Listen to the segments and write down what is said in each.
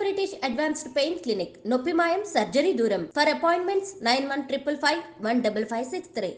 British Advanced Pain Clinic, Noppimayam Surgery Duram. For appointments 9155 15563.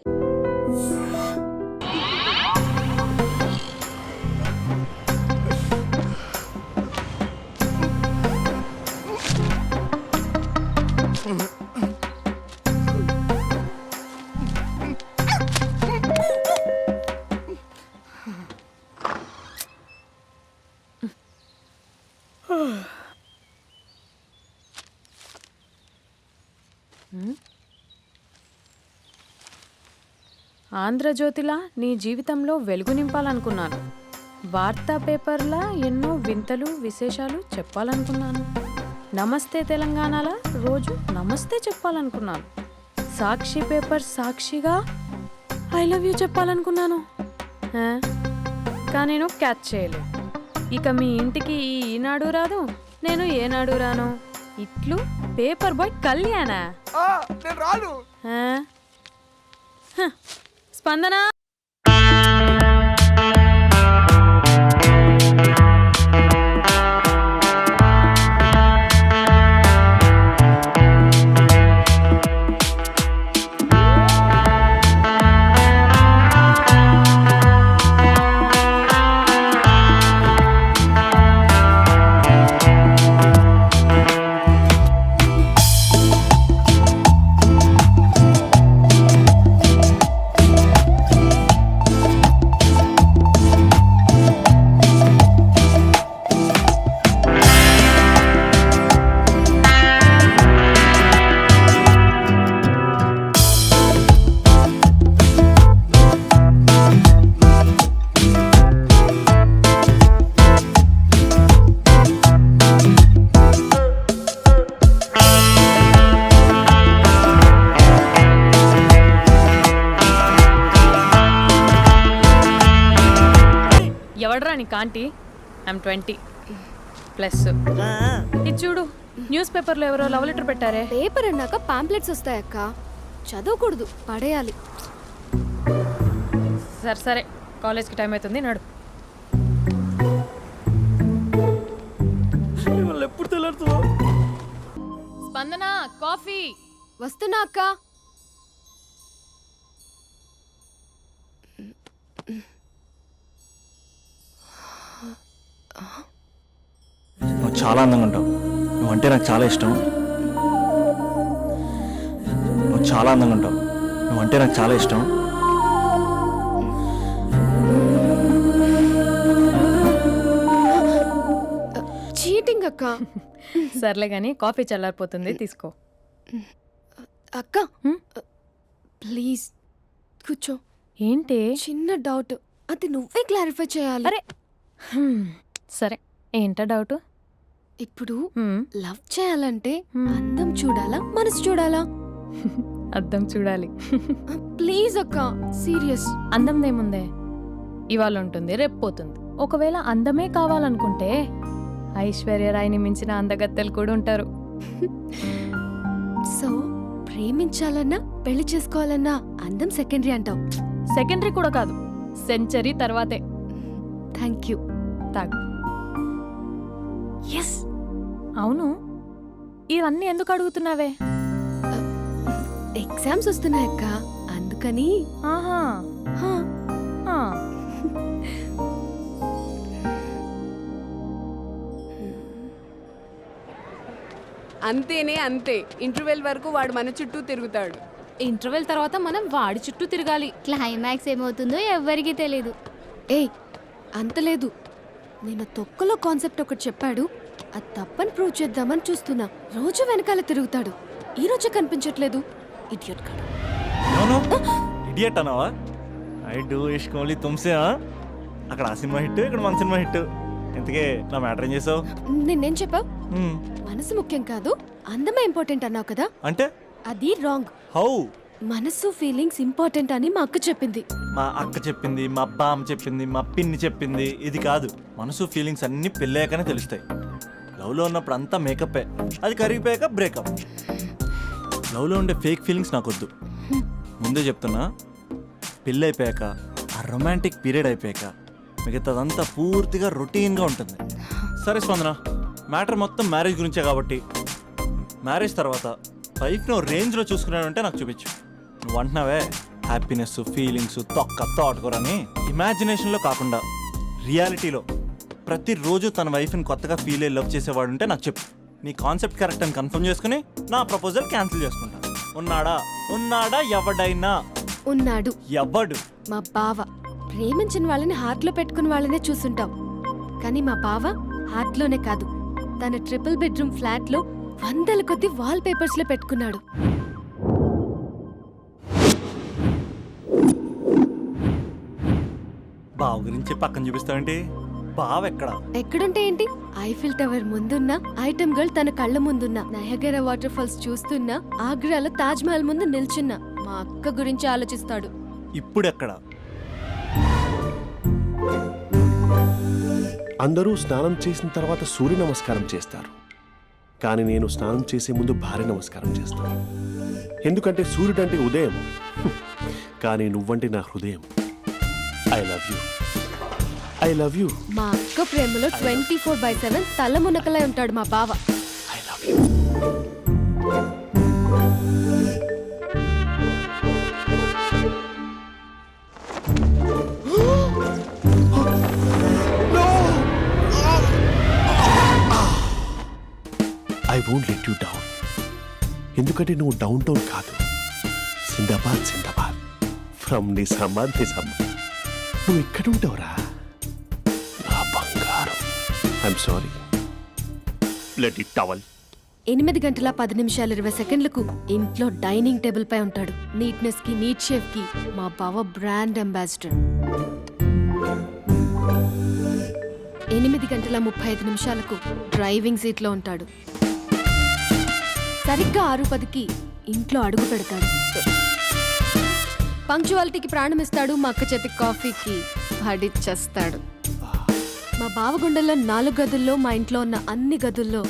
ఆంధ్రజ్యోతిలా నీ జీవితంలో వెలుగు నింపాలనుకున్నాను. వార్తా పేపర్లా ఎన్నో వింతలు విశేషాలు చెప్పాలనుకున్నాను. నమస్తే తెలంగాణలా రోజు నమస్తే చెప్పాలనుకున్నాను. సాక్షి పేపర్ సాక్షిగా ఐ లవ్ యూ చెప్పాలనుకున్నాను. కానీ నేను క్యాచ్ చేయలేదు. ఇక మీ ఇంటికి ఈనాడు రాదు, నేను ఏనాడు రాను. ఇట్లు పేపర్ బాయ్ కళ్యాణా? స్పందన ఎవడరా నీకు ఆంటీ? ఐమ్ 20+. ఇది చూడు, న్యూస్ పేపర్లో ఎవరో లవ్ లెటర్ పెట్టారే. పేపర్ అన్నాక పాంప్లెట్స్ వస్తాయక్క, చదవకూడదు, పడేయాలి. సరే సరే, కాలేజ్కి టైం అవుతుంది, నడు. ఎప్పుడు తెల్లారుతుందో. స్పందన, కాఫీ. వస్తున్నా అక్క. నువ్వు చాలా అందంగా ఉంటావు. నువ్వంటే నాకు చాలా ఇష్టం. నువ్వు చాలా అందంగా ఉంటావు. నువ్వంటే నాకు చాలా ఇష్టం. చీటింగ్ అక్క. సర్లే కానీ కాఫీ చల్లారిపోతుంది, తీసుకో. అక్క ప్లీజ్ కూర్చో. ఏంటి? చిన్న డౌట్, అది నువ్వే క్లారిఫై చేయాలి. అరే సరే, ఏంటా డౌట్? ఇప్పుడు లవ్ చేయాలంటే అందం చూడాలా, మనసు చూడాలా? అద్దం చూడాలి. ప్లీజ్ అక్క, సీరియస్. అందందేముందే, ఇవాళ ఉంటుంది, రేపు పోతుంది. ఒకవేళ అందమే కావాలనుకుంటే ఐశ్వర్యరాయ్ని మించిన అందగత్తెలు కూడా ఉంటారు. సో ప్రేమించాలన్నా పెళ్లి చేసుకోవాలన్నా అందం సెకండరీ అంటావు? సెకండరీ కూడా కాదు, సెంచరీ తర్వాతే. Thank you. తాగు. ఎస్. అవును, ఇవన్నీ ఎందుకు అడుగుతున్నావే? ఎగ్జామ్స్ వస్తున్నాయక్క, అందుకని. ఆహా. అంతేనే అంతే. ఇంటర్వెల్ వరకు వాడు మన చుట్టూ తిరుగుతాడు. ఇంటర్వెల్ తర్వాత మనం వాడి చుట్టూ తిరగాలి. క్లైమాక్స్ ఏమవుతుందో ఎవ్వరికీ తెలీదు. ఏయ్ అంత లేదు, నేను తొక్కలో కాన్సెప్ట్ ఒకటి చెప్పాడు, అది తప్పని ప్రూవ్ చేద్దామని చూస్తున్నా. రోజు వెనకాల తిరుగుతాడు, ఈ రోజే కనిపించట్లేదు. ఇడియట్ కాడు. ఇడియట్ అన్నావా? ఐ డూ ఇష్క్ ఓన్లీ తుమ్సే. అక్కడ ఆ సినిమా హిట్, ఇక్కడ మన సినిమా హిట్. ఇంతకే నా మ్యాటర్ ఏం చేసావు? నిన్నేం చెప్పావు? మనసు ముఖ్యం కాదు, అందమే ఇంపార్టెంట్ అన్నావు కదా. అంటే అది రాంగ్. హౌ? మనసు ఫీలింగ్స్ ఇంపార్టెంట్ అని మా అక్క చెప్పింది. మా అక్క చెప్పింది, మా బామ్మ చెప్పింది, మా పిన్ని చెప్పింది. ఇది కాదు, మనసు ఫీలింగ్స్ అన్ని పెళ్ళాకనే తెలుస్తాయి. లవ్లో ఉన్నప్పుడు అంతా మేకప్పే, అది కరిగిపోయాక బ్రేకప్. లవ్లో ఉండే ఫేక్ ఫీలింగ్స్ నాకొద్దు. ముందే చెప్తున్నా, పెళ్ళి అయిపోయాక, ఆ రొమాంటిక్ పీరియడ్ అయిపోయాక మిగతాదంతా పూర్తిగా రొటీన్గా ఉంటుంది. సరే స్పందన, మ్యాటర్ మొత్తం మ్యారేజ్ గురించే కాబట్టి మ్యారేజ్ తర్వాత వైఫ్ను రేంజ్లో చూసుకున్నాడంటే నాకు చూపించు. నువ్వు అంటున్నావే హ్యాపీనెస్, ఫీలింగ్స్, థాట్కూరని ఇమాజినేషన్లో కాకుండా రియాలిటీలో ప్రతిరోజు తన వైఫ్ని కొత్తగా ఫీల్ అయ్యి లవ్ చేసేవాడు ఉంటే నాకు చెప్పు. నీ కాన్సెప్ట్ కరెక్ట్ అని కన్ఫర్మ్ చేసుకుని నా ప్రపోజల్ క్యాన్సిల్ చేసుకుంటా. ఉన్నాడా ఎవడైనా? ఉన్నాడు. ఎవడు? మా బావ. ప్రేమించిన వాళ్ళని హార్ట్లో పెట్టుకున్న వాళ్ళనే చూసుంటాం, కానీ మా బావ హార్ట్లోనే కాదు, తన ట్రిపుల్ బెడ్రూమ్ ఫ్లాట్లో వందల కొద్ది వాల్ పేపర్స్ లో పెట్టుకున్నాడు. బావ గురించి పక్కన చూపిస్తావేంటి? బావ ఎక్కడ? ఎక్కడుంటే ఏంటి? ఐఫిల్ టవర్ ముందున్న ఐటమ్ గర్ల్ తన కళ్ళ ముందున్న నయగరా వాటర్ ఫాల్స్ చూస్తున్నా, ఆగ్రాలో తాజ్ మహల్ ముందు నిల్చున్నా మా అక్క గురించి ఆలోచిస్తాడు. ఇప్పుడు ఎక్కడ? అందరూ స్నానం చేసిన తర్వాత సూర్య నమస్కారం చేస్తారు, కానీ నేను స్నానం చేసే ముందు భార్య నమస్కారం చేస్తాను. ఎందుకంటే సూర్యుడు అంటే ఉదయం, కానీ నువ్వంటే నా హృదయం. I love you, I love you. మా అక్క ప్రేమలో 24/7 తల మునకలై ఉంటాడు మా బావ. I love you. I won't let you down. ఎందుకంటే నువ్వు డౌన్ టౌన్ కాదు, జిందాబాద్ జిందాబాద్ ఫ్రమ్ నిజామాబాద్ నిజామాబాద్. నువ్వు ఇక్కడ ఉంటావురా నా బంగారం. I'm sorry. Let it towel. 8:10:20 ఇంట్లో డైనింగ్ టేబుల్ పై ఉంటాడు. నీట్నెస్ కి, నీట్ షేఫ్ కి మా బావ బ్రాండ్ అంబాసిడర్. 8:35 డ్రైవింగ్ సీట్ లో ఉంటాడు. సరిగ్గా 6:10 ఇంట్లో అడుగు పెడతాడు. పంక్చువాలిటీకి ప్రాణం ఇస్తాడు. మా అక్క చేతి కాఫీకి పడిచ్చేస్తాడు. మా బావ గుండెల్లో 4 గదుల్లో, మా ఇంట్లో ఉన్న అన్ని గదుల్లో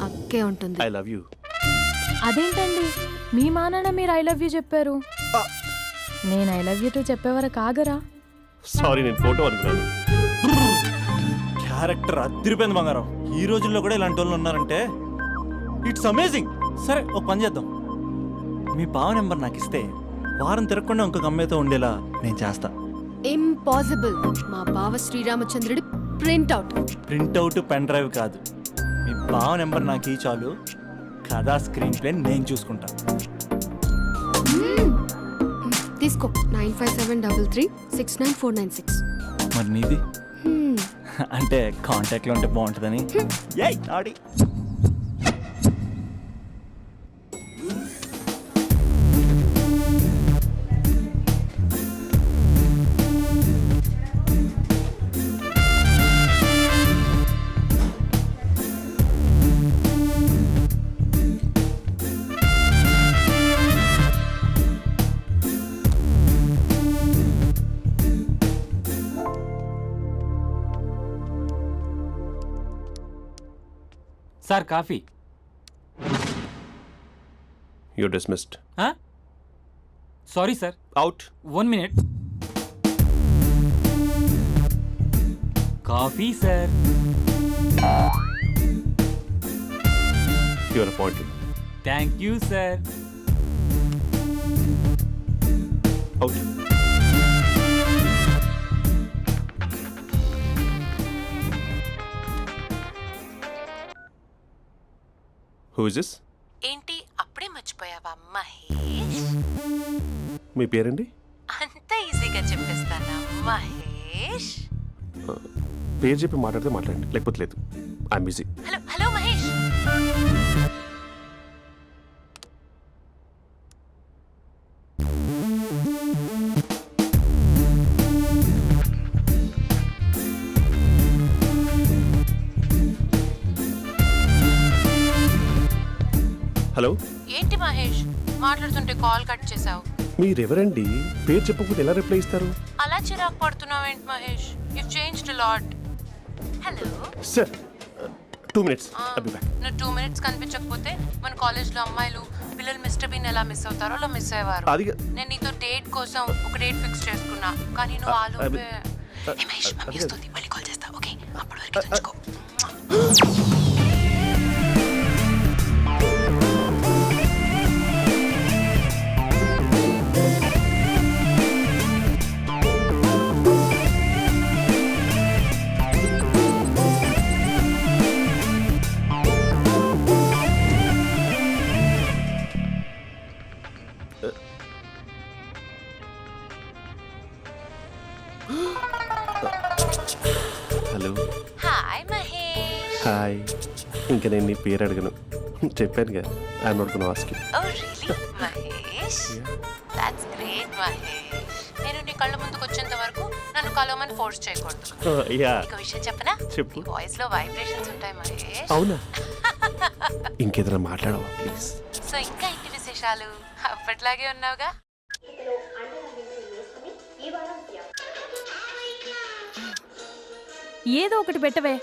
అక్కే ఉంటుంది. I love you. అదేంటండి మీ మానాన్న మీరు ఐ లవ్ యూ చెప్పారు, నేను ఐ లవ్ యూ టు చెప్పేవరకు ఆగరా? సారీ, నేను ఫోటో అనుకున్నాను. క్యారెక్టర్ అదిరిపోయింది బంగారం. ఈ రోజుల్లో కూడా ఇలాంటి వాళ్ళు ఉన్నారంటే ఇట్స్ అమేజింగ్. సరే, ఒక పని చేద్దాం. మీ బావ నెంబర్ నాకు ఇస్తే వారం తిరగకుండా ఇంకొక అమ్మాయితో ఉండేలా నేను చేస్తా. ఇంపాసిబుల్. మా బావ శ్రీరామచంద్రుడి ప్రింట్అవుట్. ప్రింట్అవుట్, పెన్ డ్రైవ్ కాదు. మీ బావ నెంబర్ నాకు ఈ చాలు. కథా స్క్రీన్ ప్లే నేను చూసుకుంటా. తీసుకో. 9573369496. మరి నీది? అంటే కాంటాక్ట్లో ఉంటే బాగుంటుందని. ఏయ్ ఆడి. Sir coffee. You're dismissed. Sorry sir. Out. 1 minute. Coffee sir. You're appointed. Thank you sir. Out. Who is this? ఏంటి అప్పుడే మర్చిపోయావా మహేష్? మీ పేరండి? అంత ఈజీగా చెప్పేస్తానా మహేష్? పేరు చెప్పి మాట్లాడితే మాట్లాడండి, లేకపోతే లేదు. I'm busy. Hello hello Mahesh. Hello. ఏంటి మహేష్ మాట్లాడుతుంటే కాల్ కట్ చేసావు? మీరెవరండి? పేరు చెప్పకపోతే ఎలా రిప్లై ఇస్తారు? అలా చిరాకు పడుతున్నావేంటి Mahesh? You changed lot. Hello sir, 2 minutes. I'll be back. నువ్వు 2 minutes కనిపించకపోతే మన కాలేజ్లో అమ్మాయిలు పిల్లలు మిస్టర్ బీన్ ఎలా మిస్ అవుతారో అలా మిస్ అయ్యేవారు. అది నేను నీతో డేట్ కోసం ఒక డేట్ ఫిక్స్ చేసుకున్నా, కానీ నువ్వు ఆలోపే. మహేష్ మమ్మీ వస్తుంది, మళ్ళీ కాల్ చేస్తా. ఓకే, అప్పటి వరకు తుంచుకో. ఇంకా నేను నీ పేరు అడగను. చెప్పాను కదా, I'm not gonna ask you. Oh really Mahesh, that's great Mahesh. నేను నీ కళ్ళ ముందుకు వచ్చేంత వరకు నన్ను కలవమని ఫోర్స్ చేయకూడదు. యా, నీకు విషయం చెప్పనా? చెప్పు. నీ వాయిస్ లో వైబ్రేషన్స్ ఉంటాయి మహేష్. అవునా? ఇంకేదైనా మాట్లాడవా ప్లీజ్? సో ఇంకా ఇంటి విశేషాలు అప్పట్లాగే ఉన్నావుగా? ఏదో ఒకటి పెట్టవే.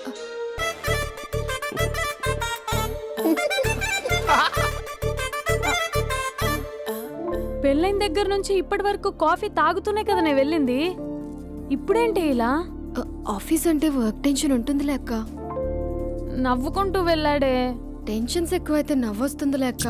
పెళ్ళైన దగ్గర నుంచి ఇప్పటి వరకు కాఫీ తాగుతూనే కదా నేను వెళ్ళింది. ఇప్పుడేంటి ఇలా ఆఫీస్ అంటే వర్క్ టెన్షన్ ఉంటుందిలే అక్క. నవ్వుకుంటూ వెళ్ళాడే? టెన్షన్స్ ఎక్కువైతే నవ్వొస్తుందిలే అక్క.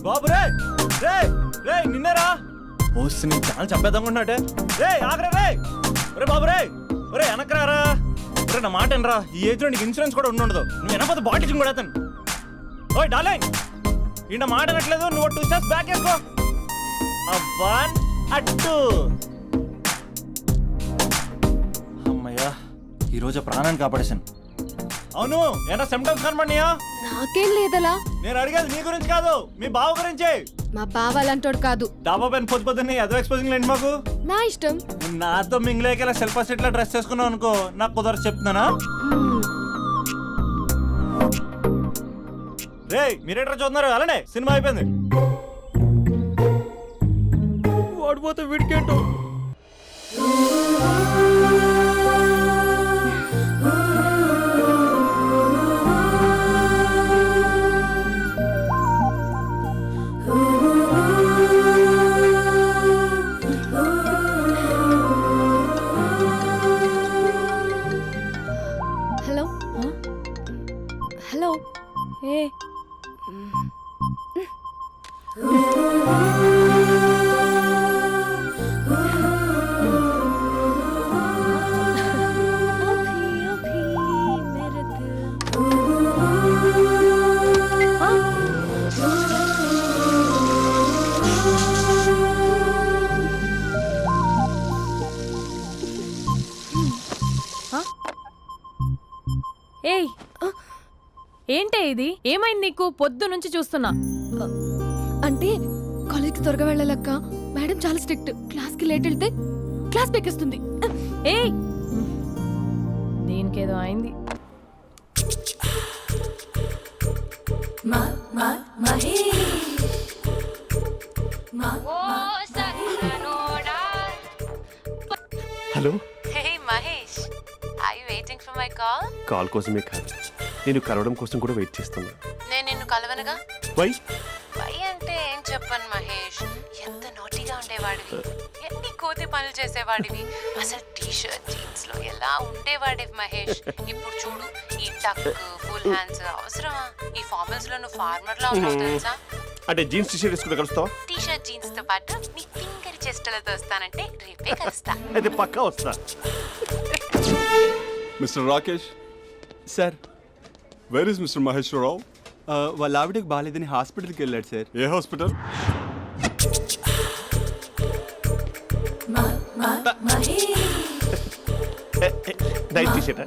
బాబు రే రే రే నిన్నరా పోస్ట్ నీ చాలా చంపేద్దామనుకుంటున్నాటే. రే ఆగరా రే. ఒరే బాబు రే, ఒరే వెనకరారా. ఒరే నా మాట అనరా, ఈ ఏజ్ లో నీకు ఇన్సూరెన్స్ కూడా ఉండదు. నువ్వు వెనకపోతే బాటిల్ కూడా అతను. ఓయ్ డార్లింగ్, ఈ మాట అనట్లేదు. నువ్వు 2 స్టెప్స్ బ్యాక్ వేసుకో. 1 2. అమ్మయ్యా, ఈరోజు ప్రాణాన్ని కాపాడేశాను. అవును, ఏనా సిమ్టమ్స్ కనబడినాయా? నాకేం లేదలా. నేను అడిగేది నీ గురించి కాదు, మీ బావ గురించి. మా బావ అలాంటోడు కాదు. డాబా పైన పొద్దున్నే ఏదో ఎక్స్పోజింగ్ లేండి మాకు. నా ఇష్టం. నువ్వు నాతో మింగిలేక సెల్ఫ్ సెట్ లా డ్రెస్ చేసుకున్నావు అనుకో, నాకు కుదరదు చెప్తున్నానా? రే మీరేట్రా చూస్తున్నారు? అలానే సినిమా అయిపోయింది. ఓడిపోతే వీడికేంటో. Hello hello. ఏ ఏయ్, ఏంటే ఇది? ఏమైంది నీకు? పొద్దు నుంచి చూస్తున్నా. అంటే కాలేజ్కి త్వరగా వెళ్ళాలక్క. మేడం చాలా స్ట్రిక్ట్. క్లాస్కి లేట్ వెళ్తే క్లాస్ పెక్కేస్తుంది. ఏయ్, దీనికేదో అయింది. Hello. Hey Mahesh, are you waiting for my call? Call కోసమే కాదు, నేను కలవడం కోసం కూడా వెయిట్ చేస్తున్నా. నేను నిన్ను కలవనుగా. వై? వై అంటే ఏం చెప్పను మహేష్, ఎంత నోటిగా ఉండేవాడివి, ఎన్ని కోతి పనులు చేసేవాడివి, అసలు టీ షర్ట్ జీన్స్ లో ఎలా ఉండేవాడివి మహేష్. ఇప్పుడు చూడు, ఈ టక్ ఫుల్ హ్యాండ్స్ అవసరమా? ఈ ఫార్మల్స్ లో నువ్వు ఫార్మర్ లా ఉన్నావు తెలుసా? అంటే జీన్స్ టీ షర్ట్ వేసుకుంటే కలుస్తావా? టీ షర్ట్ జీన్స్ తో పాటు నీ ఫింగర్ చెస్టలతో వస్తానంటే రేపే కలుస్తా. అయితే పక్కా వస్తా. Mister Rakesh sir, where is mister Maheswararao? వాళ్ళ ఆవిడకి బాగాలేదని హాస్పిటల్కి వెళ్ళాడు సార్. ఏ హాస్పిటల్? Night T shirt.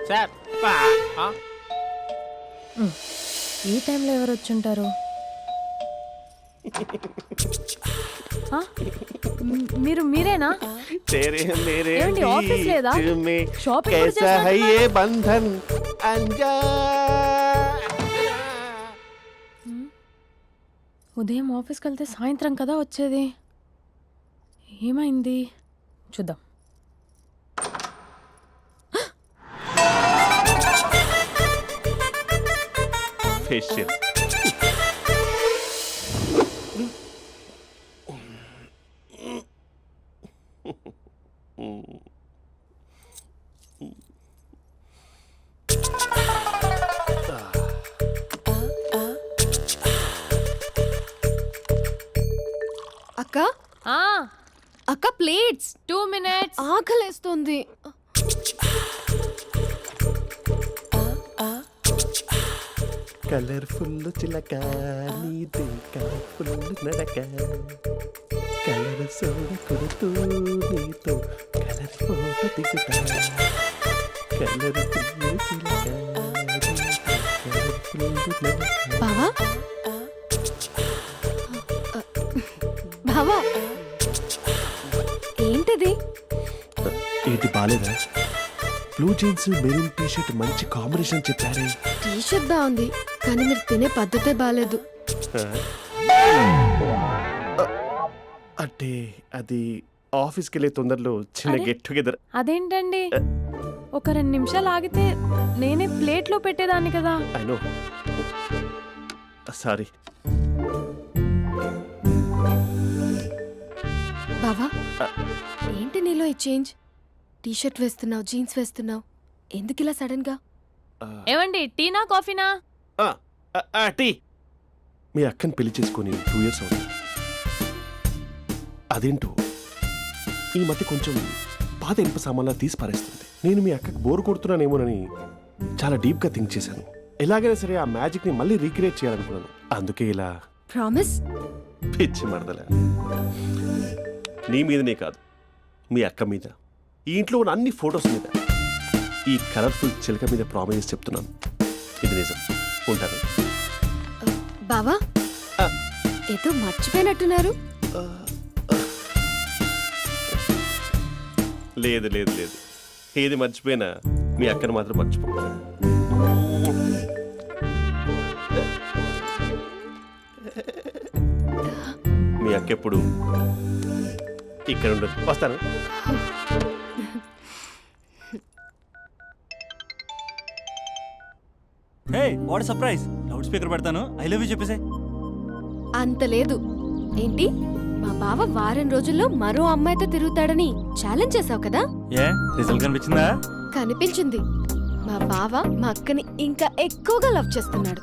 సార్ ఈ టైంలో ఎవరు వచ్చుంటారు? ఆ? మీరేనా? ఏమండి, ఆఫీస్ లేదా? షాపింగ్ కూడా చేస్తున్నారు? బంధన్ అంజా ఉదయం ఆఫీస్కి వెళ్తే సాయంత్రం కదా వచ్చేది. ఏమైంది చూద్దాం. ఫేషియల్. అక్క ఆ, అక్క ప్లేట్స్ 2 minutes. ఆకలేస్తుంది. కలర్ఫుల్ చిలక నీదే కలర్ఫుల్ నడక కలర్ సోడ కొడుతూ నీతో కలర్ ఫోటో దిగుతా కలర్ఫుల్ చిలక కలర్ఫుల్ నడక. బావా బావా ఏంటిది? ఏంటి బాలేదా? Blue jeans maroon T shirt మంచి కాంబినేషన్ చెప్పారే. టీ షర్ట్ బాగుంది కానీ మీరు తినే పద్ధతే బాగాలేదు. అంటే అది ఆఫీస్కి వెళ్ళే తొందరలో చిన్న అరే? Get together. అదేంటండి, ఒక 2 నిమిషాలు ఆగితే నేనే ప్లేట్లో పెట్టేదాన్ని కదా. I know, sorry. బావా ఏంటి నీలో ఈ చేంజ్? టీ షర్ట్ వేస్తున్నావు, జీన్స్ వేస్తున్నావు, ఎందుకు ఇలా సడన్ గా? ఏమండి, టీనా కాఫీనా? టీ. మీ అక్కని పెళ్లి చేసుకొని 2 years అవుతుంది. అదేంటో ఈ మధ్య కొంచెం పాత ఇనుప సామాన్లా తీసి పారేస్తుంది. నేను మీ అక్కకు బోర్ కొడుతున్నానేమోనని చాలా డీప్గా థింక్ చేశాను. ఎలాగైనా సరే ఆ మ్యాజిక్ని మళ్ళీ రీక్రియేట్ చేయాలనుకున్నాను. అందుకే ఇలా. ప్రామిస్? పిచ్చి మరదల, నీ మీదనే కాదు, మీ అక్క మీద, ఈ ఇంట్లో ఉన్న అన్ని ఫొటోస్ మీద, ఈ కలర్ఫుల్ చిలక మీద ప్రామిస్ చెప్తున్నాను. ఇది నిజం. ఉంటాను. బావా ఏదో మర్చిపోయినట్టున్నారు. లేదు లేదు లేదు, ఏది మర్చిపోయినా మీ అక్కను మాత్రం మర్చిపో. మీ అక్క ఎప్పుడు ఇక్కడ ఉండదు. వస్తాను. హే, వాట్ సర్ప్రైజ్! లౌడ్ స్పీకర్ పెడతాను, ఐ లవ్ యూ చెప్పేసే. అంత లేదు. ఏంటి, మా బావ వారం రోజుల్లో మరో అమ్మాయితో తిరుగుతాడని ఛాలెంజ్ చేసావు కదా? ఏ రిజల్ట్ కనిపించిందా? కనిపించింది. మా బావ మా అక్కని ఇంకా ఎక్కువగా లవ్ చేస్తున్నాడు.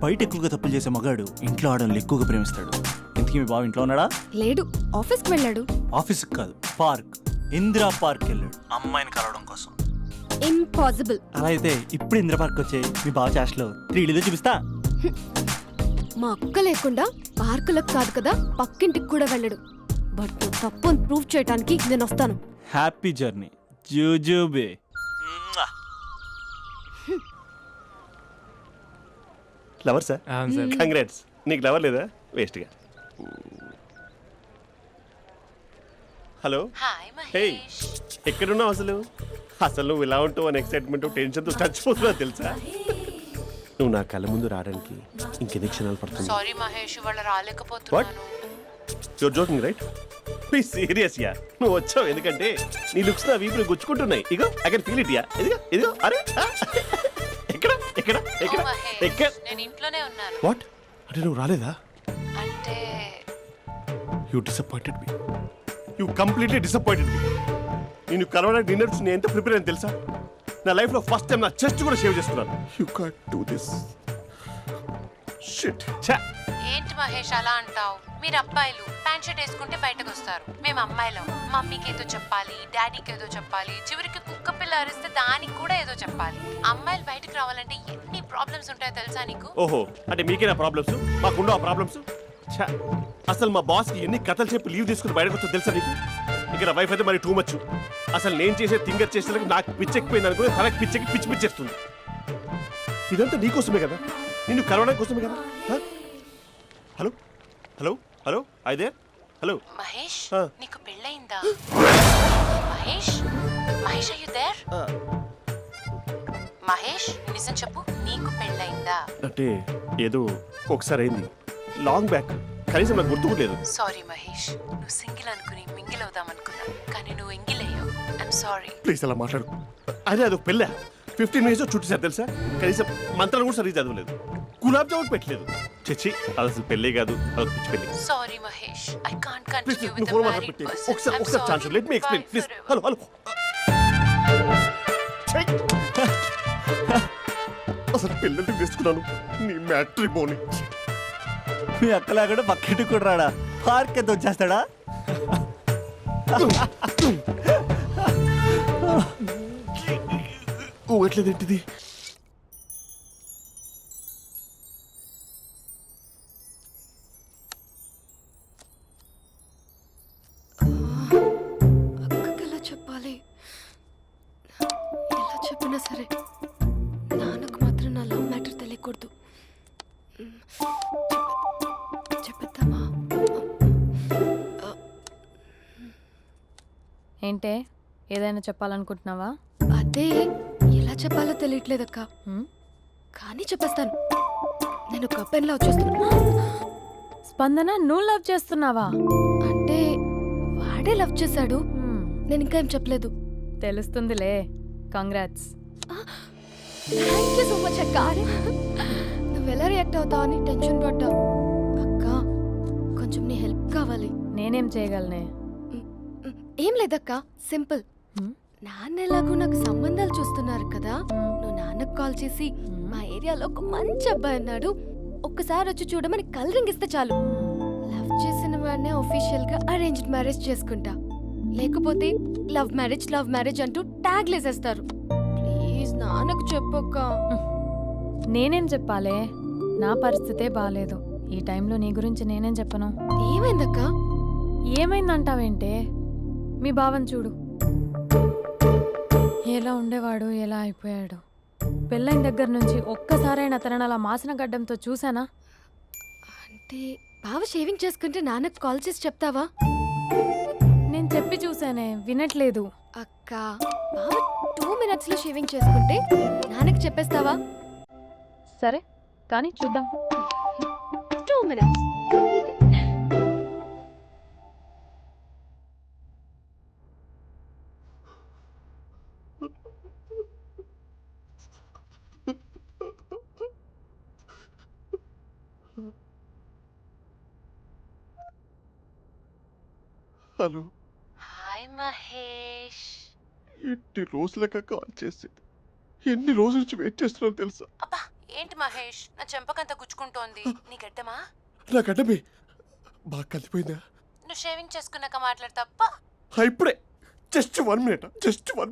బయట ఎక్కువగా తప్పులు చేసే మగాడు ఇంట్లో ఆడవాళ్ళు ఎక్కువగా ప్రేమిస్తాడు. ఇంతకీ మీ బావ ఇంట్లో ఉన్నాడా? లేడు, ఆఫీస్కి వెళ్ళాడు. ఆఫీస్కి కాదు, పార్క్, ఇందిరా పార్క్ వెళ్ళాడు అమ్మాయిని కలవడం కోసం. ఇంపాసిబుల్. అలా అయితే ఇప్పుడు ఇందిరా పార్క్ వచ్చే మీ బావ చాష్లో 3Dలో చూపిస్తా. మా అక్క లేకుండా పార్కులకు కాదు కదా, పక్కింటికి కూడా వెళ్ళడు. బట్ నువ్వు తప్పు ప్రూవ్ చేయడానికి నేను వస్తాను. హ్యాపీ జర్నీ జూజూబే. Lover sir? కంగ్రాట్స్. నీకు లవర్ లేదా? వేస్ట్గా. హలో. Hi hey, Mahesh. ఎక్కడున్నావు అసలు? అసలు నువ్వు ఇలా ఉంటావు అని ఎక్సైట్మెంట్ టెన్షన్తో చచ్చిపోతున్నా తెలుసా? నువ్వు నా కళ్ళ ముందు రావడానికి ఇంకెన్ని క్షణాలు పడుతుంది? సారీ మహేష్, ఇవాళ రాలేకపోతున్నాను. Your joking right? Please serious ya. నువ్వు వచ్చావు ఎందుకంటే నీ లుక్స్ నా వీపుని గుచ్చుకుంటున్నాయి. ఇగో I can feel it ya. ఇదిగో ఇదిగో. అరే ఎక్కడ ఎక్కడ ఎక్కడ ఎక్కడ? నేను ఇంట్లోనే ఉన్నాను. వాట్ అంటే నువ్వు రాలేదా? అంటే you disappointed me. You completely disappointed me. నేను కలవడానికి డిన్నర్స్ నేను ఎంత ప్రిపేర్ అని తెలుసా? నా లైఫ్లో ఫస్ట్ టైం నా చెస్ట్ కూడా సేవ్ చేస్తున్నాను. You can't do this. Shit. ఏంటి మహేష్ అలా అంటావు? మీరు అబ్బాయిలు ప్యాంట్ షర్ట్ వేసుకుంటే బయటకు వస్తారు. మేము అమ్మాయిలం, మమ్మీకి ఏదో చెప్పాలి, డాడీకి ఏదో చెప్పాలి, చివరికి కుక్క పిల్ల అరిస్తే దానికి కూడా ఏదో చెప్పాలి. అమ్మాయిలు బయటకు రావాలంటే ఎన్ని ప్రాబ్లమ్స్ ఉంటాయో తెలుసా నీకు? ఓహో, అంటే మీకేనా ప్రాబ్లమ్స్? మాకుండా ఆ ప్రాబ్లమ్స్? ఛా, అసలు మా బాస్కి ఎన్ని కథలు చెప్పి లీవ్ తీసుకుని బయటకు వచ్చో తెలుసా నీకు? ఇక్కడ వైఫ్ అయితే మరి టూ మచ్. అసలు నేను చేసే థింగర్ చేసేందుకు నాకు పిచ్చెక్కిపోయింది అనుకుని తనకి పిచ్చెక్కి పిచ్చి పిచ్చేస్తుంది. ఇదంతా నీకోసమే కదా, నిన్ను కలవడానికి కోసమే కదా. హ? హలో హలో హలో అయితే హలో మహేష్ ఆ. నీకు పెళ్ళయిందా? Mahesh Mahesh are you there? Mahesh నిజం చెప్పు, నీకు పెళ్ళయిందా? అంటే ఏదో ఒకసారి అయింది, లాంగ్ బ్యాక్, కనీసం నాకు గుర్తుకోలేదు. సారీ మహేష్, నువ్వు సింగిల్ అనుకుని మింగిల్ అవుదాం అనుకున్నా, కానీ నువ్వు ఎంగిల్ అయ్యావు. I'm sorry. ప్లీజ్ అలా మాట్లాడు. అదే అదొక పెళ్ళ 15 మినిట్స్ చుట్టేసారు తెలుసా. కనీసం మంత్రాలు కూడా సరిగ్గా చదవలేదు, గులాబ్ జామున్ పెట్టలేదు. చచ్చి, అది అసలు పెళ్ళే కాదు, అదొక పిచ్చి పెళ్ళి. Sorry Mahesh, I can't please continue with నువ్వు ద ఫోన్ మ్యారీడ్ మాట్లాడి పర్సన్. ఒకసారి chance let me explain please. Hello hello అసలు పిల్లల్ని తీసుకున్నాను నీ మ్యాట్రీ బోని. మీ అక్కలాగా పక్కింటి కూడా రాడా, పార్క్ ఎంత వచ్చేస్తాడా? ఎట్లేదేంటిది? అక్కకి ఎలా చెప్పాలి? ఎలా చెప్పినా సరే నాన్నకు మాత్రం నా లవ్ మ్యాటర్ తెలియకూడదు. చెప్పేద్దామా? ఏంటే ఏదైనా చెప్పాలనుకుంటున్నావా? అదే ఎలా చెప్పాలో తెలియట్లేదక్క, హ్మ్? కానీ చెప్పేస్తాను. నేను ఒక అబ్బాయిని లవ్ చేస్తున్నా. స్పందన, నువ్వు లవ్ చేస్తున్నావా? అంటే వాడే లవ్ చేశాడు, హ్మ్, నేను ఇంకా ఏం చెప్పలేదు. తెలుస్తుందిలే. Congrats. Thank you so much అక్క. నువ్వు ఎలా రియాక్ట్ అవుతావు అని టెన్షన్ పడ్డా. అక్క, కొంచెం నీ హెల్ప్ కావాలి. నేనేం చేయగలనే? ఏం లేదక్క, సింపుల్. హ్మ్? నాన్న ఎలాగో నాకు సంబంధాలు చూస్తున్నారు కదా, నువ్వు నాన్నకు కాల్ చేసి మా ఏరియాలో ఒక మంచి అబ్బాయి అన్నాడు, ఒక్కసారి వచ్చి చూడమని కలరింగ్ ఇస్తే చాలు. లవ్ చేసిన వాడినే ఒఫీషియల్ గా అరేంజ్డ్ మ్యారేజ్ చేసుకుంటా. లేకపోతే లవ్ మ్యారేజ్ అంటూ ట్యాగ్ లేసేస్తారు. ప్లీజ్ నాన్నకు చెప్పక్క. నేనేం చెప్పాలే? నా పరిస్థితే బాలేదు. ఈ టైంలో నీ గురించి నేనేం చెప్పను? ఏమైందక్క? ఏమైందంటావేంటే? మీ భావం చూడు, ఎలా ఉండేవాడు, ఎలా అయిపోయాడు. పెళ్ళైన దగ్గర నుంచి ఒక్కసారైనా తనని అలా మాసిన గడ్డంతో చూసానా? అంటే బావ షేవింగ్ చేసుకుంటే నాన్నకు కాల్ చేసి చెప్తావా? నేను చెప్పి చూసానే, వినట్లేదు. అక్క, బావ 2 minutes లో షేవింగ్ చేసుకుంటే నాన్నకు చెప్పేస్తావా? సరే కానీ చూద్దాం. 2 minutes. Hello, hi Mahesh. ఎన్ని రోజులక కాల్ చేసేది, ఎన్ని రోజుల నుంచి వెయిట్ చేస్తున్నాను తెలుసా? అబ్బా ఏంటి మహేష్, నా చెంపకంత గుచ్చుకుంటోంది. నీ గడ్డమా? నా గడ్డమే బాగా కలిపోయిందా? నువ్వు షేవింగ్ చేసుకున్నాక మాట్లాడతాప్పా. ఇప్పుడే జస్ట్ 1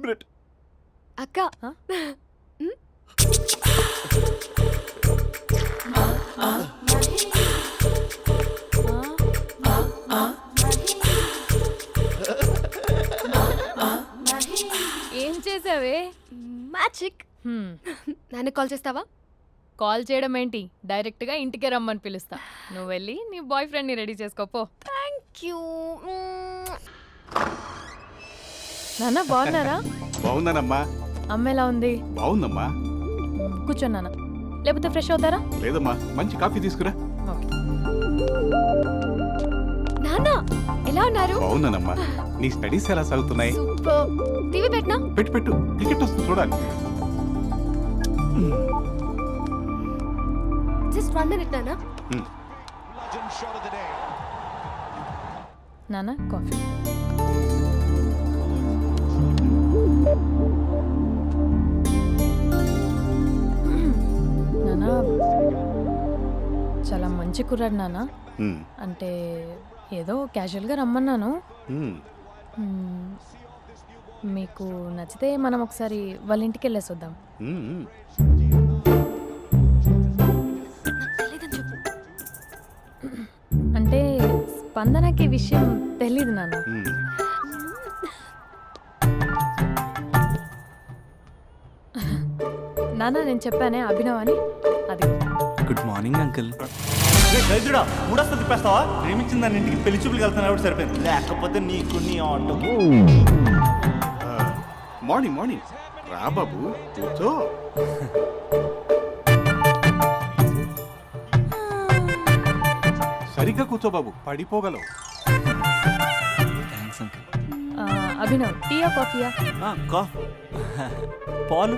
minute. అక్క, ఏం చేసావే? మ్యాజిక్. నాన్న కాల్ చేస్తావా? కాల్ చేయడం ఏంటి, డైరెక్ట్గా ఇంటికే రమ్మని పిలుస్తా. నువ్వు వెళ్ళి నీ బాయ్ ఫ్రెండ్ని రెడీ చేసుకోపో. Thank you. నాన్న బాగున్నారా? బాగుందనమ్మా. అమ్మ ఎలా ఉంది? బాగుందమ్మా. కూర్చోను నాన్న, లేకపోతే ఫ్రెష్ అవుతారా? లేదమ్మా, మంచి కాఫీ తీసుకురా. ఓకే. నాన్న ఎలా ఉన్నారు? బాగుందనమ్మా. నీ స్టడీస్ ఎలా సాగుతున్నాయి? సూపర్. టీవీ పెట్టనా? పెట్టు క్రికెట్ వస్తుంది చూడాలి. జస్ట్ 1 minute నాన్న. నాన్న కాఫీ. నాన్న చాలా మంచి కుర్రాడు నాన్న. అంటే ఏదో క్యాజువల్గా రమ్మన్నాను. మీకు నచ్చితే మనం ఒకసారి వాళ్ళ ఇంటికి వెళ్ళేసి వద్దాం. నాకు తెలీదని చెప్పు. స్పందనకి ఈ విషయం తెలీదు నాన్న. నాన్న నేను చెప్పానే అభినవ్ అని, అది. Good morning uncle. దరిద్రుడా, మూడొస్తా తిప్పేస్తావా? ప్రేమించిన దాని ఇంటికి పెళ్లి చూపులు వెళ్తున్నా సరిపోయింది, లేకపోతే నీకు నీ ఆటోకి. మార్నింగ్ మార్నింగ్ రా బాబు, కూర్చో. సరిగ్గా కూర్చో బాబు, పడిపోగలవు. Thanks uncle. అభినవ్ టీయా కాఫీయా? పాలు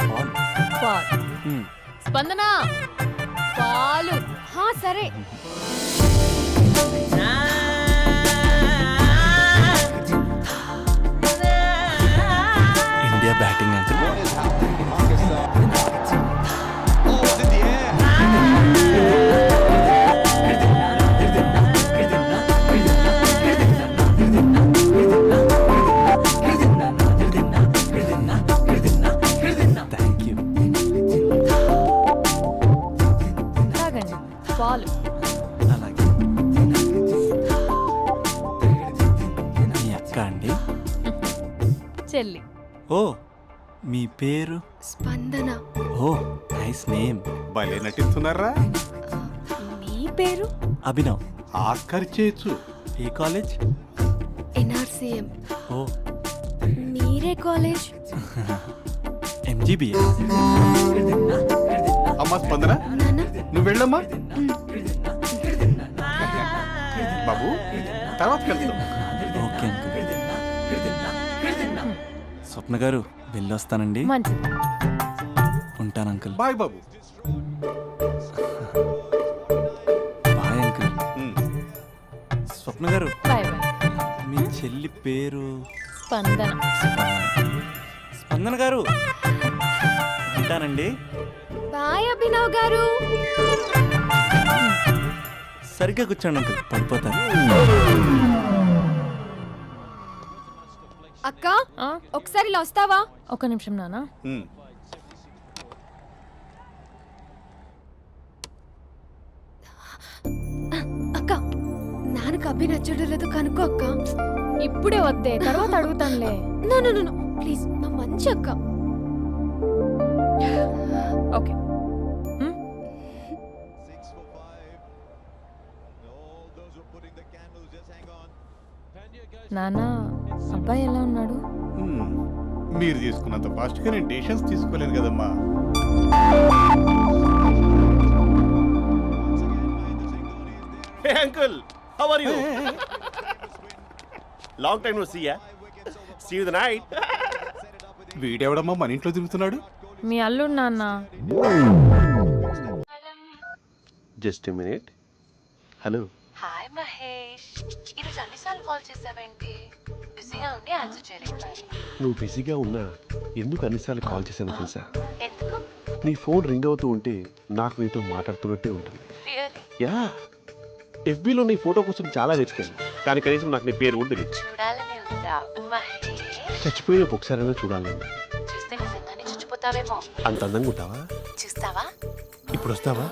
పాలు. పాలు. స్పందన పాలు. సరే. India batting uncle. Thank you. తాగండి పాలు. అలాగే. మీ అక్క అండి? చెల్లి. ఓ, మీ పేరు? స్పందన. ఓ, నైస్ నేమ్. భలే నటిస్తున్నారా? నీ పేరు? అభినవ్. ఆస్కార్ చేయొచ్చు. ఏ కాలేజ్? NRCM. ఓ, మీరే కాలేజ్? MGBA. అమ్మా స్పందన, నాన్న. నువ్వు వెళ్ళమ్మా. బాబు తర్వాత వెళ్తాం. Okay uncle. స్వప్న గారు వెళ్ళొస్తానండి. మంచిది. ఉంటాను అంకుల్. బాయ్ బాబు. Bye uncle. స్వప్న గారు, బాయ్ బాయ్. మీ చెల్లి పేరు? స్పందన. స్పందన గారు, ఉంటానండి. బాయ్ అభినవ్ గారు. సరిగ్గా కూర్చోండి అంకుల్, పడిపోతారు. అక్క ఒకసారి ఇలా వస్తావా? ఒక నిమిషం నాన్న. అక్క నాన్నకు అభి నచ్చడం లేదో కనుక్కో అక్క. ఇప్పుడే వద్దే, తర్వాత అడుగుతానులే. నో ప్లీజ్, నా మంచి అక్క. ఓకే. నాన్న, అబ్బాయి ఎలా ఉన్నాడు? మీరు తీసుకున్నంత ఫాస్ట్గా నేను డెసిషన్స్ తీసుకోలేను కదమ్మా. Hey uncle, how are you? Long time no see ya. See you the night. వీడెవడమ్మా మన ఇంట్లో తిరుగుతున్నాడు? మీ అల్లుడు నాన్న. Just a minute. Hello. Hi Mahesh, ఈరోజు అన్నిసార్లు కాల్ చేసావేంటి? బిజీగా ఉండి ఆన్సర్ చేయలేకపోయాను. నువ్వు బిజీగా ఉన్నా ఎందుకు అన్నిసార్లు కాల్ చేశానో తెలుసా? ఎందుకు? నీ ఫోన్ రింగ్ అవుతూ ఉంటే నాకు నీతో మాట్లాడుతున్నట్టే ఉంటుంది. రియల్లీ? యా, FBలో నీ ఫోటో కోసం చాలా వెతికాను, కానీ కనీసం నాకు నీ పేరు కూడా తెలియదు. చూడాలని ఉందా మహేష్? చచ్చిపోయిన ఒకసారైనా చూడాలని. చూస్తే నిజంగానే చచ్చిపోతావేమో. అంత అందంగా ఉంటావా? చూస్తావా? ఇప్పుడు వస్తావా?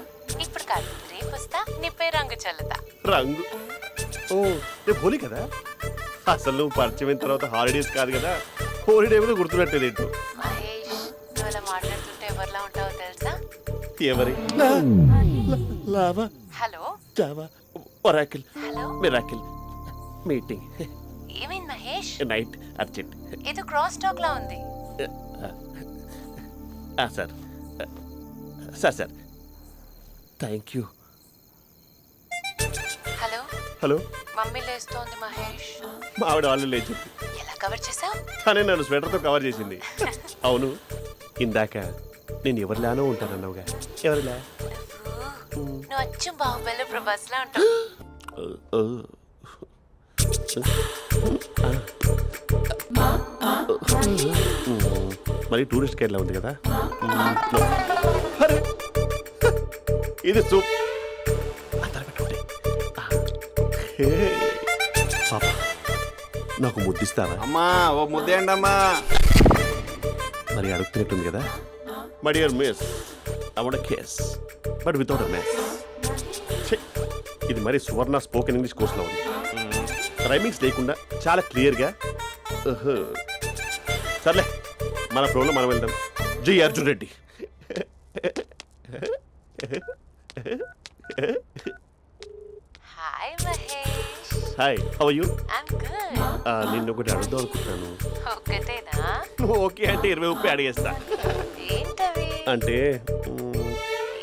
ఇప్పుడు కాదు, రేపు వస్తా, నీపై రంగు చల్లుతా. రంగు? ఓ, రేపు హోలీ కదా. అసలు నువ్వు పరిచయం అయిన తర్వాత హాలిడేస్ కాదు కదా, హోలిడే కూడా గుర్తుపెట్టేదేంటో. మహేష్, నువ్వు అలా మాట్లాడుతుంటే ఎవరిలా ఉంటావో తెలుసా? ఎవరి? Lava, hello java, oracle, hello, miracle, meeting, ఏమైంది మహేష్? Night, urgent. ఏదో క్రాస్ టాక్ లా ఉంది. Sir sir sir thank you. Hello hello, mummy లేస్తోంది మహేష్. మా ఆవిడ వాళ్ళు లేచి ఎలా కవర్ చేసావు? తనే నన్ను స్వెటర్తో కవర్ చేసింది. అవును, ఇందాక నేను ఎవరిలానో ఉంటానన్నావుగా, ఎవరిలా? నువ్వు అచ్చం బాహుబలి ప్రభాస్ లా ఉంటావు. మరి టూరిస్ట్ గైడ్లా ఉంది కదా. ఇది సూప్. పాపా, నాకు ముద్దిస్తావా? అమ్మా ఓ ముద్దేయండి అమ్మా. మరి అడుగుతున్నట్టుంది కదా. My dear miss, I want kiss but without a miss. ఇది మరి సువర్ణ స్పోకెన్ ఇంగ్లీష్ కోర్సులో ఉంది. రైమింగ్స్ లేకుండా చాలా క్లియర్గా. సర్లే, మన ఫ్లోలో మనం వెళ్దాం. జై Arjun Reddy. Hi Mahesh. Hi, how you? I'm good. నిన్ను ఒకటి అడుగుదాం అనుకుంటున్నాను. ఒక్కటేనా? ఓకే అంటే 20 రూపాయలు అడిగేస్తా. ఏంటవి? అంటే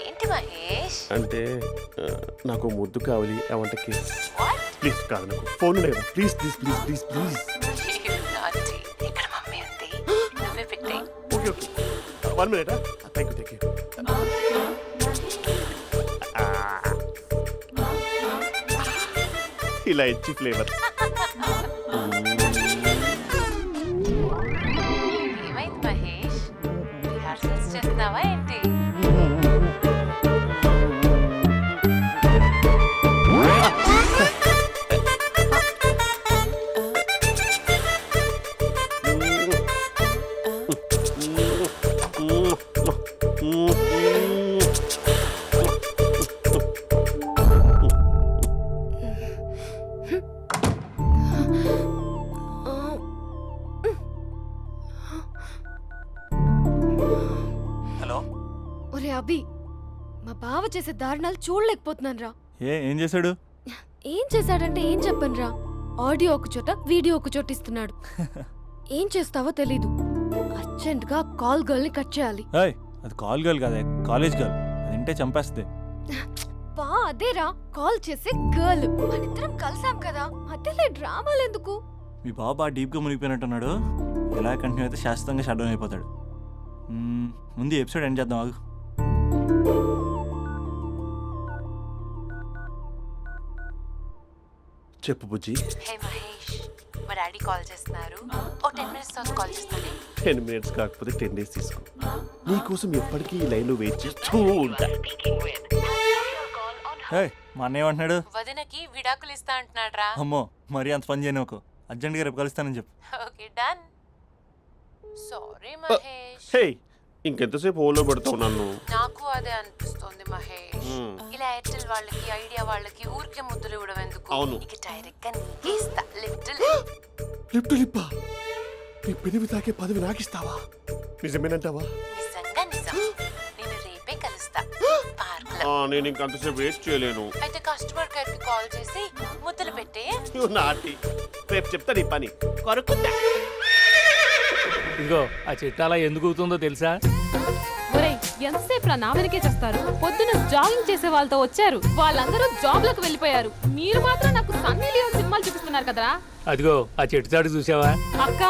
ఏంటి మహేష్? అంటే నాకు ముద్దు కావాలి. అవంటకి What? ప్లీజ్ కాదు, నాకు ఫోన్ లేదు. Please please please please please. You naughty. ఇక్కడ మమ్మీ ఉంది, నువ్వే పెట్టే. Okay okay, 1 minute. Thank you thank you. ఇలా ఇచ్చి ఫ్లేవర్. ఏమైంది మహేష్? రిహార్సల్స్ చేస్తున్నావా ఏంటి? హలో. ఒరే అభి, మా బావ చేసే దారుణాలు చూడలేకపోతున్నాను రా. ఏం చేశాడు? ఏం చేశాడంటే ఏం చెప్పను రా. ఆడియో ఒక చోట, వీడియో ఒక చోట ఇస్తున్నాడు. ఏం చేస్తావో తెలీదు. అర్జెంట్ గా కాల్ గర్ల్ ని కట్ చేయాలి. ఏయ్, అది కాల్ గర్ల్ కాదే, కాలేజ్ గర్ల్. అది వింటే చంపేస్తుంది. బా అదేరా, కాల్ చేసే గర్ల్. మనిద్దరం కలిసాం కదా, మధ్యలో డ్రామాలు ఎందుకు? మీ బాబా డీప్గా మునిగిపోయినట్టున్నాడు. ఎలా కంటిన్యూ అయితే శాశ్వతంగా షట్ డౌన్ అయిపోతాడు. ముందు ఎపిసోడ్ ఎండ్ చేద్దాం, ఆగు. చెప్పు బుజ్జి. హే మహేష్, మా డాడీ కాల్ చేస్తున్నారు. ఓ 10 minutes తర్వాత కాల్ చేస్తాను. 10 minutes కాకపోతే 10 days తీసుకో. నీకోసం ఎప్పటికీ ఈ లైన్లో వెయిట్ చేస్తూ ఉంటా. ఏయ్, మా అన్నయ్య ఏమంటున్నాడు? వదినకి విడాకులు ఇస్తా అంటున్నాడు రా. అమ్మో, మరీ అంత పని చేయను. ఒక అర్జెంట్గా రేపు కలుస్తానని చెప్పు. Okay done. సారీ మహేష్. హే, ఇంకెంతసేపు హోల్లో పెడతావు నన్ను? నాకు అదే అనిపిస్తుంది మహేష్. ఇలా ఎయిర్టెల్ వాళ్ళకి, ఐడియా వాళ్ళకి ఊరికే ముద్దులు ఇవ్వడం ఎందుకు? అవును. ఇక డైరెక్ట్ గా నీకే ఇస్తా. లిటిల్ లిప్టు లిప్పా, నీ పెనివి తాకే పదవి నాకిస్తావా? నిజమేనంటావా? నిజంగా నిజం. నేను రేపే కలుస్తా పార్క్ లో. నేను ఇంకంతసేపు వెయిట్ చేయలేను. అయితే కస్టమర్ కేర్ కి కాల్ చేసి ముద్దులు పెట్టే. నాటి రేపు చెప్తా నీ పని. కొరుకుంటా. ఇదిగో ఆ చెట్టు అలా ఎందుకు అవుతుందో తెలుసా? ఒరేయ్, ఎంతసేపు నా వెనకే చేస్తారు? పొద్దున జాగింగ్ చేసే వాళ్ళతో వచ్చారు, వాళ్ళందరూ జాబ్లకు వెళ్ళిపోయారు. మీరు మాత్రం నాకు సన్నీ లియోన్ సినిమాలు చూపిస్తున్నారు కదరా. అదిగో ఆ చెట్టు చాటు చూసావా? అక్క,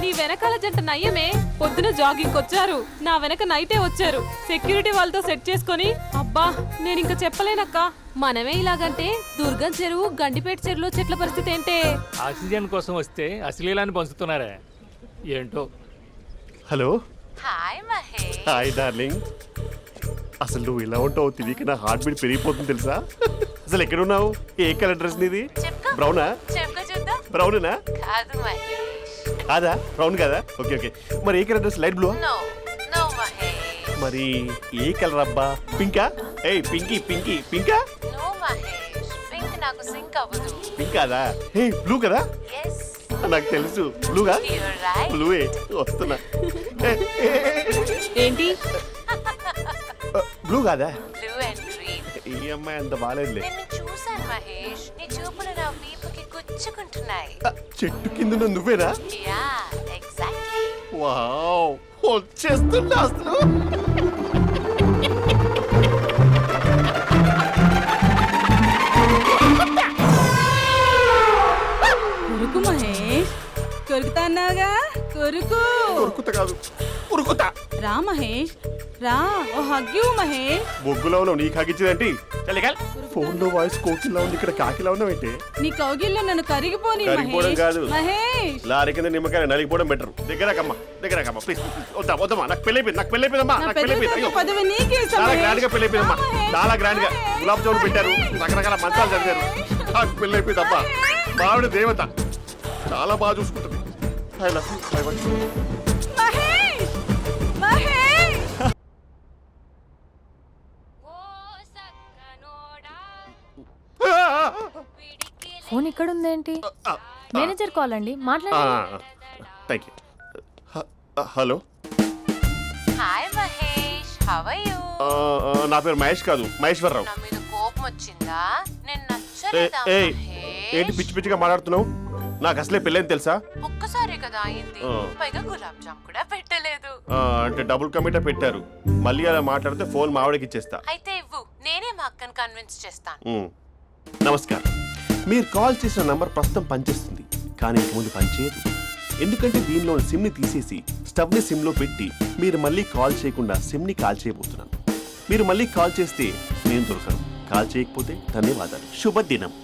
నీ వెనకాల జంట నయ్యమే. పొద్దున జాగింగ్ వచ్చారు, నా వెనక నైటే వచ్చారు. సెక్యూరిటీ వాళ్ళతో సెట్ చేసుకొని, అబ్బా నేను ఇంకా చెప్పలేనక్క. మనమే ఇలాగంటే దుర్గం చెరువు, గండిపేట చెరువులో చెట్ల పరిస్థితి ఏంటే? ఆక్సిజన్ కోసం వస్తే అశ్లీలాన్ని పంచుతున్నారా ఏంటో. Hello. Hi Mahesh. Hi darling. అసలు నువ్వు ఇలా ఉంటావు తెలియక నా హార్ట్ బీట్ పెరిగిపోతుంది తెలుసా? అసలు ఎక్కడున్నావు? ఏ కలర్ డ్రెస్ నీది? చెప్పుకో. బ్రౌనా? చెప్పుకో చూద్దాం. బ్రౌనేనా? కాదు మహేష్. కాదా? బ్రౌన్ కదా? Okay okay. మరి ఏ colour dress? Light blue? No no Mahesh. మరి ఏ కలర్ అబ్బా? పింకా? ఏయ్ పింకీ పింకీ పింకా? నో మహేష్, పింక్ నాకు సింక్ అవ్వదు. పింక్ కాదా? ఏ బ్లూ కదా? ఎస్, నాకు తెలుసు. బ్లూగా? You're right. బ్లూవే వస్తున్నా. ఏంటి? బ్లూ కాదా? Blue and green. ఈ అమ్మాయి అంత బాగాలేదులే. నిన్ను చూశాను మహేష్, నీ చూపులు నా వీపుకి గుచ్చుకుంటున్నాయి. చెట్టు కింద నువ్వేనా? Yeah exactly. వావ్, వచ్చేస్తున్నా అసలు. కొరుకు మహేష్, కొరుకుతా అన్నావుగా, కొరుకు. ఉరుకుత కాదు, ఉరుకుతా. రా మహేష్, రా. ఓ హగ్గు మహేష్. బొగ్గులో ఉన్నావు, నీకు హగిచ్చిందేంటి? ఫోన్ లో వాయిస్ కోకిలా ఉంది, ఇక్కడ కాకిలా ఉన్నావేంటి? నీ కౌగిల్లో నన్ను కరిగిపోని కరిగిపోవడం మహేష్. కాదు. మహేష్, లారీ కింద నిమ్మకాయ నలిగిపోవడం బెటర్. దగ్గరకమ్మా, దగ్గరకమ్మా ప్లీజ్. వద్దా వద్దమ్మా, నాకు పెళ్ళైపోయింది, నాకు పెళ్ళైపోయిందమ్మా, నా నాకు పెళ్ళైపోయింది. అయ్యో, పదవి నీకే ఇస్తా చాలా మహేష్. గ్రాండ్ గా పెళ్ళైపోయిందమ్మా, మహేష్, చాలా గ్రాండ్ గా. గులాబ్ జామున్ పెట్టారు, రకరకాల మంచాలు చదివారు. నాకు పెళ్ళైపోయిందమ్మా. మావిడ దేవత, చాలా బాగా చూసుకుంటుంది. I love you. I want you. Mahesh, Mahesh. ఆ! ఫోన్ ఇక్కడ ఉందేంటి? మేనేజర్ కాల్ అండి, మాట్లాడండి. Thank you. Hello, hi Mahesh, how are you? నా పేరు మహేష్ కాదు, మహేశ్వరరావు. నా మీద కోపం వచ్చిందా? నేను నచ్చలేదా ఏంటి మహేష్? పిచ్చి పిచ్చిగా మాట్లాడుతున్నావు? నాకు అసలే పెళ్ళని తెలుసా? ఒక్కసారి కదా అయింది, పైగా గులాబ్ జామ్ కూడా పెట్టలేదు. అంటే డబుల్ కమిటా పెట్టారు. మళ్ళీ అలా మాట్లాడితే ఫోన్ మావిడకి ఇచ్చేస్తా. అయితే ఇవ్వు, నేనే మా అక్కని కన్విన్స్ చేస్తాను. నమస్కారం. మీరు కాల్ చేసిన నంబర్ ప్రస్తుతం పనిచేస్తుంది, కానీ ఇంక ముందు పనిచేయదు. ఎందుకంటే దీనిలో సిమ్ని తీసేసి స్టవ్ని సిమ్లో పెట్టి మీరు మళ్ళీ కాల్ చేయకుండా సిమ్ని కాల్ చేయబోతున్నాను. మీరు మళ్ళీ కాల్ చేస్తే నేను దొరకను, కాల్ చేయకపోతే ధన్యవాదాలు. శుభదినం.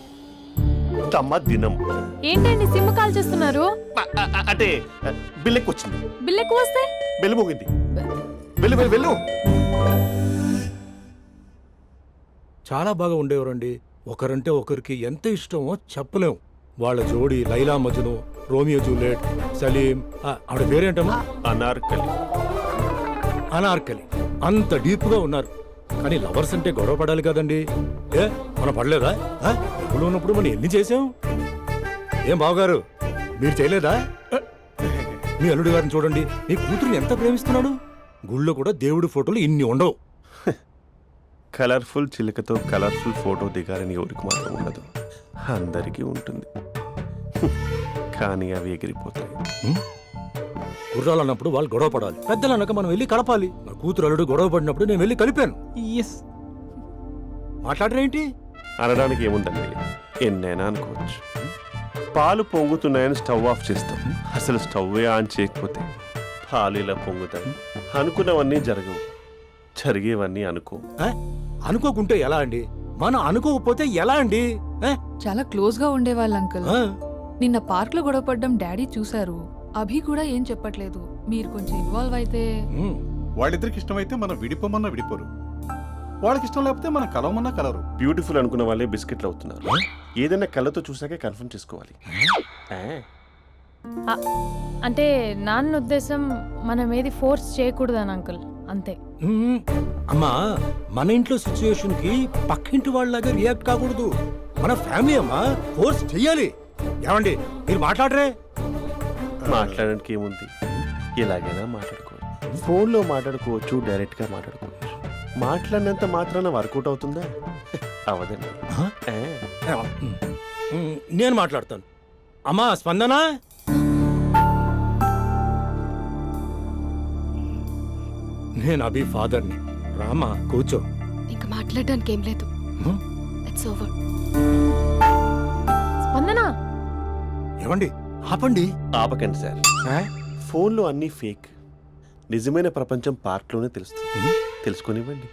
తమ దినం. ఏంటండి సిమ్ కాల్ చేస్తున్నారు? అంటే బిల్ ఎక్కువ వచ్చింది. బిల్ ఎక్కువ వస్తే? బెల్లు మోగింది. వెళ్ళు వెళ్ళు వెళ్ళు. చాలా బాగా ఉండేవారండి. ఒకరంటే ఒకరికి ఎంత ఇష్టమో చెప్పలేం. వాళ్ళ జోడి లైలా మజ్ను, రోమియో జూలియట్, సలీం, ఆవిడ పేరేంటమ్మా? అనార్కలి. అనార్కలి. అంత డీప్ గా ఉన్నారు. కానీ లవర్స్ అంటే గొడవ పడాలి కదండి. ఏ మనం పడలేదా? డబ్బులు ఉన్నప్పుడు మనం ఎన్ని చేసాం? ఏం బావగారు, మీరు చేయలేదా? మీ అల్లుడి గారిని చూడండి, మీ కూతురుని ఎంత ప్రేమిస్తున్నాడు. గుళ్ళో కూడా దేవుడి ఫోటోలు ఇన్ని ఉండవు. కలర్ఫుల్ చిలుకతో కలర్ఫుల్ ఫోటో దిగాలని ఎవరికి మాత్రం ఉండదు, అందరికీ ఉంటుంది. కానీ అవి ఎగిరిపోతాయి. గుర్రాలు అన్నప్పుడు వాళ్ళు గొడవ పడాలి, పెద్దలు అన్నాక మనం వెళ్ళి కలపాలి. నా కూతురు అల్లుడు గొడవ పడినప్పుడు నేను వెళ్ళి కలిపాను. మాట్లాడరేంటి? అనడానికి ఏముందండి, ఎన్నైనా అనుకోవచ్చు. పాలు పొంగుతున్నాయని స్టవ్ ఆఫ్ చేస్తాం, అసలు స్టవ్వే ఆన్ చేయకపోతే పాలు ఇలా పొంగుతాయి. అనుకున్నవన్నీ జరగవు, జరిగేవన్నీ అనుకో. అనుకోకుంటే ఎలా అండి? మనం అనుకోకపోతే ఎలా అండి? చాలా క్లోజ్ గా ఉండేవాళ్ళు అంకుల్. నిన్న పార్క్ లో గొడవపడ్డం డాడీ చూశారు. అభి కూడా ఏం చెప్పట్లేదు. మీరు కొంచెం ఇన్వాల్వ్ అయితే. వాళ్ళిద్దరికి ఇష్టమైతే మనం విడిపోమన్నా విడిపోరు, వాళ్ళకి ఇష్టం లేకపోతే మనం కలవమన్నా కలవరు. బ్యూటిఫుల్ అనుకున్న వాళ్ళే బిస్కెట్లు అవుతున్నారు. ఏదైనా కళ్ళతో చూసాకే కన్ఫర్మ్ చేసుకోవాలి. అంటే నాన్న ఉద్దేశం మనం ఏది ఫోర్స్ చేయకూడదని అంకుల్, అంతే. అమ్మా, మన ఇంట్లో సిచ్యుయేషన్ కి పక్కింటి వాళ్ళలాగా రియాక్ట్ కాకూడదు. మన ఫ్యామిలీ అమ్మా, ఫోర్స్ చెయ్యాలి. ఏమండి మీరు మాట్లాడరే? మాట్లాడడానికి ఏముంది, ఎలాగైనా మాట్లాడుకోవచ్చు. ఫోన్లో మాట్లాడుకోవచ్చు, డైరెక్ట్గా మాట్లాడుకోవచ్చు. మాట్లాడినంత మాత్రాన వర్కౌట్ అవుతుందా? అవదండి. నేను మాట్లాడతాను. అమ్మా స్పందన, నేను అభి ఫాదర్ని. రామా కూర్చో. ఇంకా మాట్లాడడానికి ఏం లేదు. It's over. స్పందన, ఏమండి ఆపండి. ఆపకండి సార్. ఫోన్లో అన్నీ ఫేక్, నిజమైన ప్రపంచం పార్ట్లోనే తెలుస్తుంది. తెలుసుకొనివ్వండి.